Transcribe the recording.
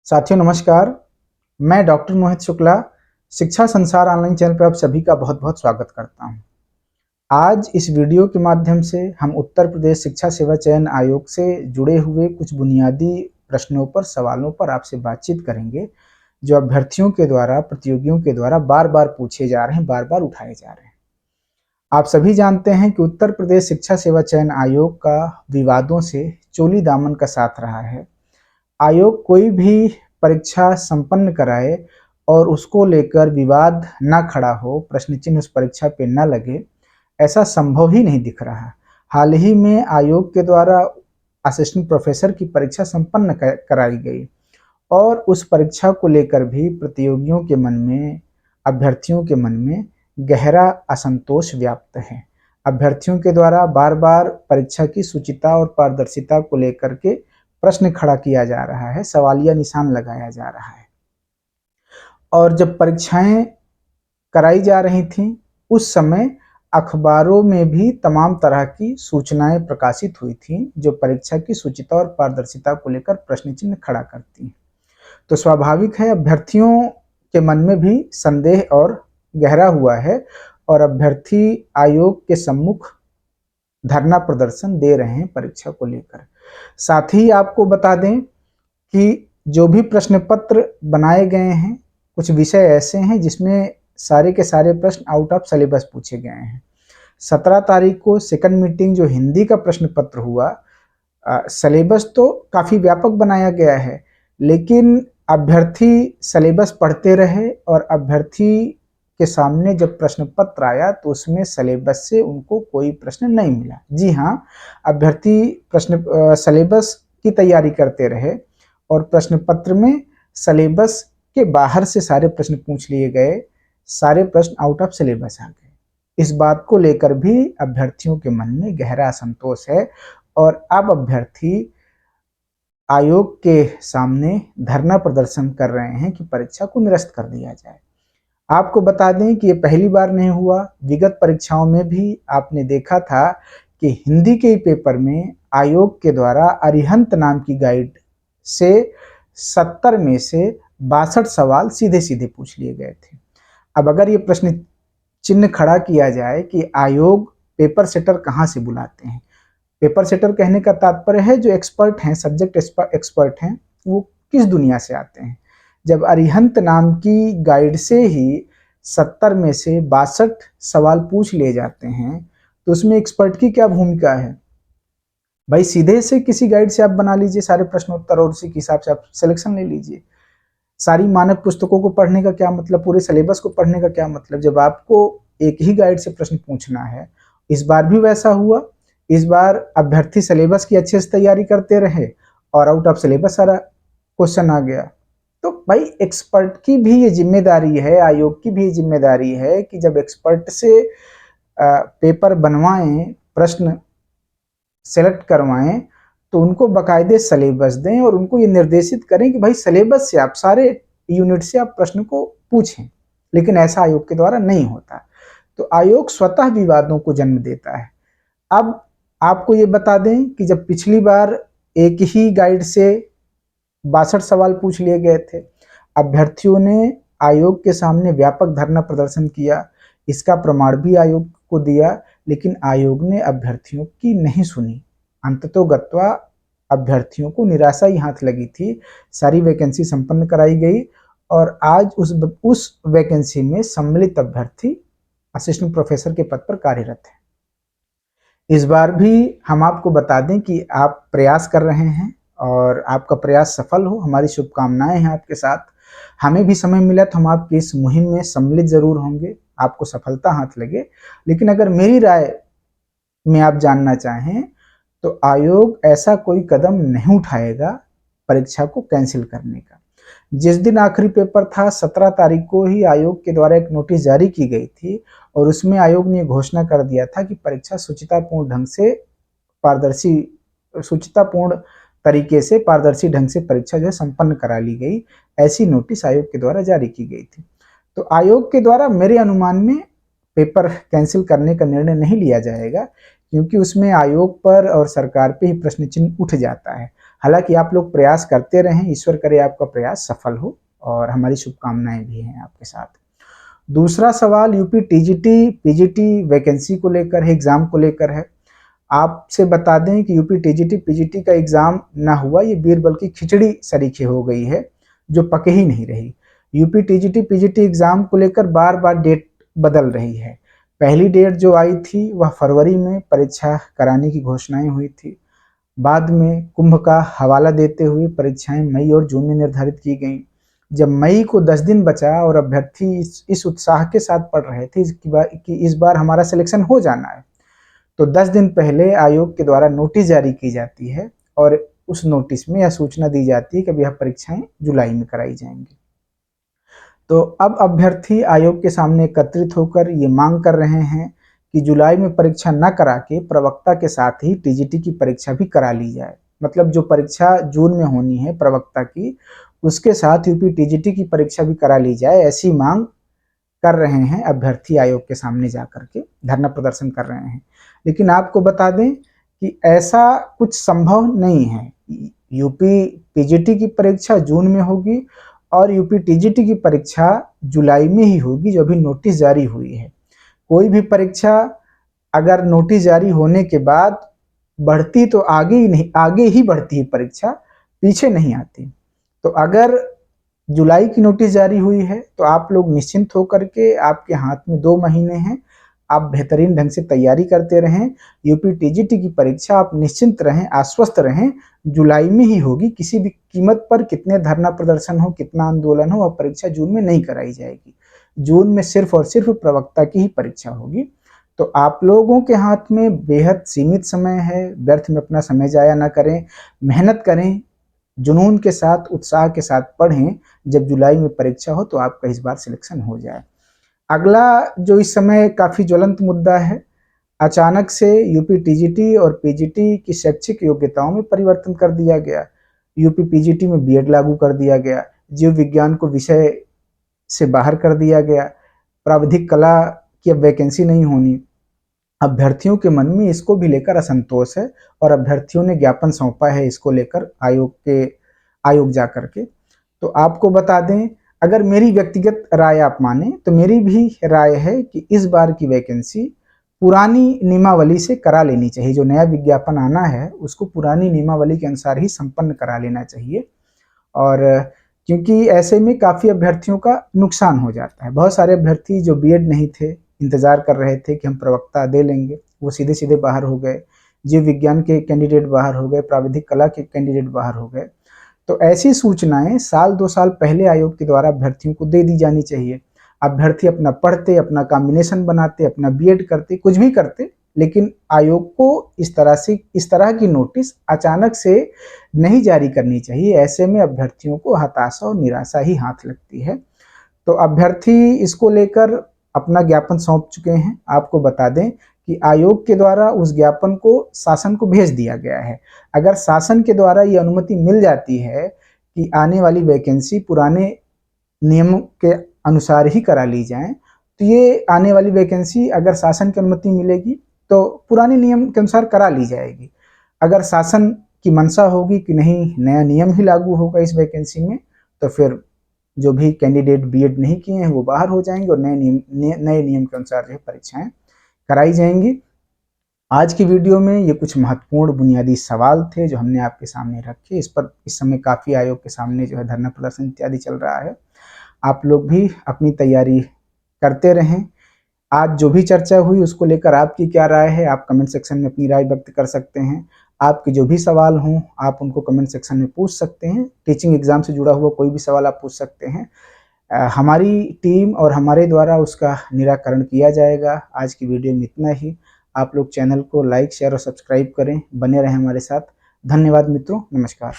साथियों नमस्कार। मैं डॉक्टर मोहित शुक्ला शिक्षा संसार ऑनलाइन चैनल पर आप सभी का बहुत बहुत स्वागत करता हूं। आज इस वीडियो के माध्यम से हम उत्तर प्रदेश शिक्षा सेवा चयन आयोग से जुड़े हुए कुछ बुनियादी प्रश्नों पर सवालों पर आपसे बातचीत करेंगे, जो अभ्यर्थियों के द्वारा प्रतियोगियों के द्वारा बार बार पूछे जा रहे हैं, बार बार उठाए जा रहे हैं। आप सभी जानते हैं कि उत्तर प्रदेश शिक्षा सेवा चयन आयोग का विवादों से चोली दामन का साथ रहा है। आयोग कोई भी परीक्षा संपन्न कराए और उसको लेकर विवाद ना खड़ा हो, प्रश्न चिन्ह उस परीक्षा पे ना लगे, ऐसा संभव ही नहीं दिख रहा। हाल ही में आयोग के द्वारा असिस्टेंट प्रोफेसर की परीक्षा संपन्न कराई गई और उस परीक्षा को लेकर भी प्रतियोगियों के मन में, अभ्यर्थियों के मन में गहरा असंतोष व्याप्त है। अभ्यर्थियों के द्वारा बार बार परीक्षा की शुचिता और पारदर्शिता को लेकर के प्रश्न खड़ा किया जा रहा है, सवालिया निशान लगाया जा रहा है। और जब परीक्षाएं कराई जा रही थीं, उस समय अखबारों में भी तमाम तरह की सूचनाएं प्रकाशित हुई थीं, जो परीक्षा की शुचिता और पारदर्शिता को लेकर प्रश्न चिन्ह खड़ा करती हैं। तो स्वाभाविक है, अभ्यर्थियों के मन में भी संदेह और गहरा हुआ है और अभ्यर्थी आयोग के सम्मुख धरना प्रदर्शन दे रहे हैं परीक्षा को लेकर। साथ ही आपको बता दें कि जो भी प्रश्न पत्र बनाए गए हैं, कुछ विषय ऐसे हैं जिसमें सारे के सारे प्रश्न आउट ऑफ सिलेबस पूछे गए हैं। 17 तारीख को सेकंड मीटिंग जो हिंदी का प्रश्न पत्र हुआ, सिलेबस तो काफ़ी व्यापक बनाया गया है, लेकिन अभ्यर्थी सिलेबस पढ़ते रहे और अभ्यर्थी के सामने जब प्रश्न पत्र आया तो उसमें सिलेबस से उनको कोई प्रश्न नहीं मिला। जी हाँ, अभ्यर्थी प्रश्न सिलेबस की तैयारी करते रहे और प्रश्न पत्र में सिलेबस के बाहर से सारे प्रश्न पूछ लिए गए, सारे प्रश्न आउट ऑफ सिलेबस आ गए। इस बात को लेकर भी अभ्यर्थियों के मन में गहरा असंतोष है और अब अभ्यर्थी आयोग के सामने धरना प्रदर्शन कर रहे हैं कि परीक्षा को निरस्त कर दिया जाए। आपको बता दें कि ये पहली बार नहीं हुआ, विगत परीक्षाओं में भी आपने देखा था कि हिंदी के पेपर में आयोग के द्वारा अरिहंत नाम की गाइड से 70 में से 62 सवाल सीधे सीधे पूछ लिए गए थे। अब अगर ये प्रश्न चिन्ह खड़ा किया जाए कि आयोग पेपर सेटर कहाँ से बुलाते हैं, पेपर सेटर कहने का तात्पर्य है जो एक्सपर्ट हैं, सब्जेक्ट एक्सपर्ट हैं, वो किस दुनिया से आते हैं। जब अरिहंत नाम की गाइड से ही 70 में से 62 सवाल पूछ लिए जाते हैं, तो उसमें एक्सपर्ट की क्या भूमिका है। भाई सीधे से किसी गाइड से आप बना लीजिए सारे प्रश्नोत्तर और उसी के हिसाब से आप सिलेक्शन ले लीजिए। सारी मानक पुस्तकों को पढ़ने का क्या मतलब, पूरे सिलेबस को पढ़ने का क्या मतलब, जब आपको एक ही गाइड से प्रश्न पूछना है। इस बार भी वैसा हुआ। इस बार अभ्यर्थी सिलेबस की अच्छे से तैयारी करते रहे और आउट ऑफ सिलेबस सारा क्वेश्चन आ गया। तो भाई एक्सपर्ट की भी ये जिम्मेदारी है, आयोग की भी जिम्मेदारी है कि जब एक्सपर्ट से पेपर बनवाएं, प्रश्न सेलेक्ट करवाएं, तो उनको बाकायदे सिलेबस दें और उनको ये निर्देशित करें कि भाई सिलेबस से आप सारे यूनिट से आप प्रश्न को पूछें। लेकिन ऐसा आयोग के द्वारा नहीं होता, तो आयोग स्वतः विवादों को जन्म देता है। अब आपको ये बता दें कि जब पिछली बार एक ही गाइड से 62 सवाल पूछ लिए गए थे, अभ्यर्थियों ने आयोग के सामने व्यापक धरना प्रदर्शन किया, इसका प्रमाण भी आयोग को दिया, लेकिन आयोग ने अभ्यर्थियों की नहीं सुनी। अंततोगत्वा अभ्यर्थियों को निराशा ही हाथ लगी थी। सारी वैकेंसी संपन्न कराई गई और आज उस वैकेंसी में सम्मिलित अभ्यर्थी असिस्टेंट प्रोफेसर के पद पर कार्यरत है। इस बार भी हम आपको बता दें कि आप प्रयास कर रहे हैं और आपका प्रयास सफल हो, हमारी शुभकामनाएं हैं आपके साथ। हमें भी समय मिला तो हम आपकी इस मुहिम में सम्मिलित जरूर होंगे, आपको सफलता हाथ लगे। लेकिन अगर मेरी राय में आप जानना चाहें तो आयोग ऐसा कोई कदम नहीं उठाएगा परीक्षा को कैंसिल करने का। जिस दिन आखिरी पेपर था 17 तारीख को ही आयोग के द्वारा एक नोटिस जारी की गई थी और उसमें आयोग ने घोषणा कर दिया था कि परीक्षा शुचितापूर्ण पारदर्शी ढंग से परीक्षा जो है संपन्न करा ली गई। ऐसी नोटिस आयोग के द्वारा जारी की गई थी। तो आयोग के द्वारा मेरे अनुमान में पेपर कैंसिल करने का निर्णय नहीं लिया जाएगा, क्योंकि उसमें आयोग पर और सरकार पे ही प्रश्न चिन्ह उठ जाता है। हालांकि आप लोग प्रयास करते रहें, ईश्वर करे आपका प्रयास सफल हो और हमारी शुभकामनाएं भी हैं आपके साथ। दूसरा सवाल यूपी टीजीटी पीजीटी वैकेंसी को लेकर है, एग्जाम को लेकर है। आपसे बता दें कि यूपी टीजीटी पीजीटी का एग्जाम ना हुआ, ये बीरबल की खिचड़ी सरीखे हो गई है जो पके ही नहीं रही। यूपी टीजीटी पीजीटी एग्जाम को लेकर बार बार डेट बदल रही है। पहली डेट जो आई थी वह फरवरी में परीक्षा कराने की घोषणाएं हुई थी। बाद में कुंभ का हवाला देते हुए परीक्षाएं मई और जून में निर्धारित की गई। जब मई को 10 दिन बचा और अभ्यर्थी इस उत्साह के साथ पढ़ रहे थे कि इस बार हमारा सिलेक्शन हो जाना है, तो 10 दिन पहले आयोग के द्वारा नोटिस जारी की जाती है और उस नोटिस में यह सूचना दी जाती है कि अब यह परीक्षाएं जुलाई में कराई जाएंगी। तो अब अभ्यर्थी आयोग के सामने एकत्रित होकर ये मांग कर रहे हैं कि जुलाई में परीक्षा न करा के प्रवक्ता के साथ ही टीजीटी की परीक्षा भी करा ली जाए। मतलब जो परीक्षा जून में होनी है प्रवक्ता की, उसके साथ यूपी टीजीटी की परीक्षा भी करा ली जाए, ऐसी मांग कर रहे हैं अभ्यर्थी आयोग के सामने जाकर के धरना प्रदर्शन कर रहे हैं। लेकिन आपको बता दें कि ऐसा कुछ संभव नहीं है। यूपी पीजीटी की परीक्षा जून में होगी और यूपी टीजीटी की परीक्षा जुलाई में ही होगी, जो अभी नोटिस जारी हुई है। कोई भी परीक्षा अगर नोटिस जारी होने के बाद बढ़ती तो आगे ही नहीं, आगे ही बढ़ती है परीक्षा, पीछे नहीं आती। तो अगर जुलाई की नोटिस जारी हुई है तो आप लोग निश्चिंत होकर के, आपके हाथ में 2 महीने हैं, आप बेहतरीन ढंग से तैयारी करते रहें। यूपी टीजीटी की परीक्षा आप निश्चिंत रहें, आश्वस्त रहें, जुलाई में ही होगी। किसी भी कीमत पर कितने धरना प्रदर्शन हो, कितना आंदोलन हो, वह परीक्षा जून में नहीं कराई जाएगी। जून में सिर्फ और सिर्फ प्रवक्ता की ही परीक्षा होगी। तो आप लोगों के हाथ में बेहद सीमित समय है, व्यर्थ में अपना समय जाया ना करें, मेहनत करें, जुनून के साथ, उत्साह के साथ पढ़ें। जब जुलाई में परीक्षा हो तो आपका इस बार सिलेक्शन हो जाए। अगला जो इस समय काफ़ी ज्वलंत मुद्दा है, अचानक से यूपी टीजीटी और पीजीटी की शैक्षिक योग्यताओं में परिवर्तन कर दिया गया। यूपी पीजीटी में बीएड लागू कर दिया गया, जीव विज्ञान को विषय से बाहर कर दिया गया, प्राविधिक कला की अब वैकेंसी नहीं होनी। अभ्यर्थियों के मन में इसको भी लेकर असंतोष है और अभ्यर्थियों ने ज्ञापन सौंपा है इसको लेकर आयोग जा करके। तो आपको बता दें, अगर मेरी व्यक्तिगत राय आप माने तो मेरी भी राय है कि इस बार की वैकेंसी पुरानी नियमावली से करा लेनी चाहिए। जो नया विज्ञापन आना है उसको पुरानी नियमावली के अनुसार ही संपन्न करा लेना चाहिए। और क्योंकि ऐसे में काफ़ी अभ्यर्थियों का नुकसान हो जाता है। बहुत सारे अभ्यर्थी जो बीएड नहीं थे, इंतज़ार कर रहे थे कि हम प्रवक्ता दे लेंगे, वो सीधे सीधे बाहर हो गए। जीव विज्ञान के कैंडिडेट बाहर हो गए, प्राविधिक कला के कैंडिडेट बाहर हो गए। तो ऐसी सूचनाएं साल 2 साल पहले आयोग के द्वारा अभ्यर्थियों को दे दी जानी चाहिए। अभ्यर्थी अपना पढ़ते, अपना कॉम्बिनेशन बनाते, अपना बीएड करते, कुछ भी करते, लेकिन आयोग को इस तरह की नोटिस अचानक से नहीं जारी करनी चाहिए। ऐसे में अभ्यर्थियों को हताशा और निराशा ही हाथ लगती है। तो अभ्यर्थी इसको लेकर अपना ज्ञापन सौंप चुके हैं। आपको बता दें कि आयोग के द्वारा उस ज्ञापन को शासन को भेज दिया गया है। अगर शासन के द्वारा ये अनुमति मिल जाती है कि आने वाली वैकेंसी पुराने नियमों के अनुसार ही करा ली जाए, तो ये आने वाली वैकेंसी अगर शासन की अनुमति मिलेगी तो पुराने नियम के अनुसार करा ली जाएगी। अगर शासन की मंशा होगी कि नहीं, नया नियम ही लागू होगा इस वैकेंसी में, तो फिर जो भी कैंडिडेट बीएड नहीं किए हैं वो बाहर हो जाएंगे और नए नियम के अनुसार जो है परीक्षाएं कराई जाएंगी। आज की वीडियो में ये कुछ महत्वपूर्ण बुनियादी सवाल थे जो हमने आपके सामने रखे। इस पर इस समय काफ़ी आयोग के सामने जो है धरना प्रदर्शन इत्यादि चल रहा है। आप लोग भी अपनी तैयारी करते रहें। आज जो भी चर्चा हुई उसको लेकर आपकी क्या राय है, आप कमेंट सेक्शन में अपनी राय व्यक्त कर सकते हैं। आपके जो भी सवाल हों आप उनको कमेंट सेक्शन में पूछ सकते हैं। टीचिंग एग्जाम से जुड़ा हुआ कोई भी सवाल आप पूछ सकते हैं। हमारी टीम और हमारे द्वारा उसका निराकरण किया जाएगा। आज की वीडियो में इतना ही। आप लोग चैनल को लाइक, शेयर और सब्सक्राइब करें, बने रहें हमारे साथ। धन्यवाद मित्रों, नमस्कार।